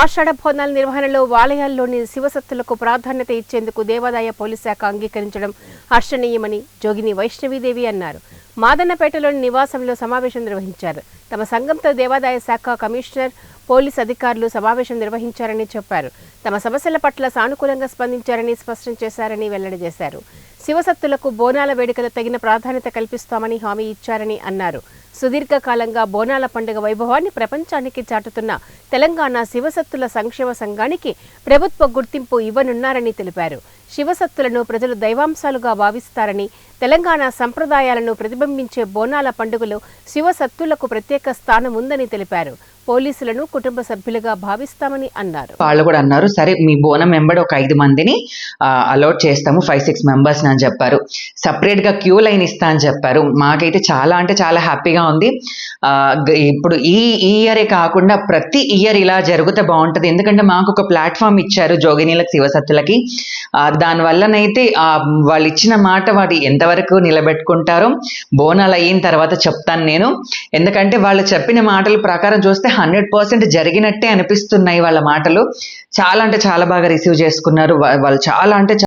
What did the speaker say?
ఆషాఢ బోనాల నిర్వహణలో ఆలయాల్లోని శివసత్తులకు ప్రాధాన్యత ఇచ్చేందుకు దేవాదాయ పోలీస్ శాఖ అంగీకరించడం హర్షణీయమని జోగిని వైష్ణవీదేవి అన్నారు. మాదన్నపేటలోని నివాసంలో సమావేశం నిర్వహించారు. తమ సంఘంతో దేవాదాయ శాఖ కమిషనర్, పోలీస్ అధికారులు సమావేశం నిర్వహించారని చెప్పారు. తమ సమస్యల పట్ల సానుకూలంగా స్పందించారని స్పష్టం చేశారని వెల్లడి చేశారు. శివసత్తులకు బోనాల వేడుకలు తగిన ప్రాధాన్యత కల్పిస్తామని హామీ ఇచ్చారని అన్నారు. సుదీర్ఘకాలంగా బోనాల పండుగ వైభవాన్ని ప్రపంచానికి చాటుతున్న తెలంగాణ శివసత్తుల సంక్షేమ సంఘానికి ప్రభుత్వ గుర్తింపు ఇవ్వనున్నారని తెలిపారు. శివసత్తులను ప్రజలు దైవాంశాలుగా భావిస్తారని, తెలంగాణ సంప్రదాయాలను ప్రతిబింబించే బోనాల పండుగలో శివసత్తులకు ప్రత్యేక స్థానం ఉందని తెలిపారు. పోలీసులను కుటుంబ సభ్యులుగా భావిస్తామని అన్నారు. వాళ్ళు కూడా అన్నారు, సరే మీ బోనం వెంబడి ఒక 5 మందిని అలౌట్ చేస్తాము, 5-6 మెంబర్స్ అని చెప్పారు. సపరేట్ గా క్యూ లైన్ ఇస్తా అని చెప్పారు. మాకైతే చాలా అంటే చాలా హ్యాపీగా ఉంది. ఇప్పుడు ఈ ఇయరే కాకుండా ప్రతి ఇయర్ ఇలా జరిగితే బాగుంటుంది. ఎందుకంటే మాకు ఒక ప్లాట్ఫామ్ ఇచ్చారు జోగినీలకు, శివసత్తులకి. దానివల్లనైతే వాళ్ళు ఇచ్చిన మాట వాటి ఎంతవరకు నిలబెట్టుకుంటారో బోనాలు అయిన తర్వాత చెప్తాను నేను. ఎందుకంటే వాళ్ళు చెప్పిన మాటల ప్రకారం చూస్తే 100% జరిగినట్టే అనిపిస్తున్నాయి వాళ్ళ మాటలు. చాలా అంటే చాలా బాగా రిసీవ్ చేసుకున్నారు వాళ్ళు. చాలా అంటే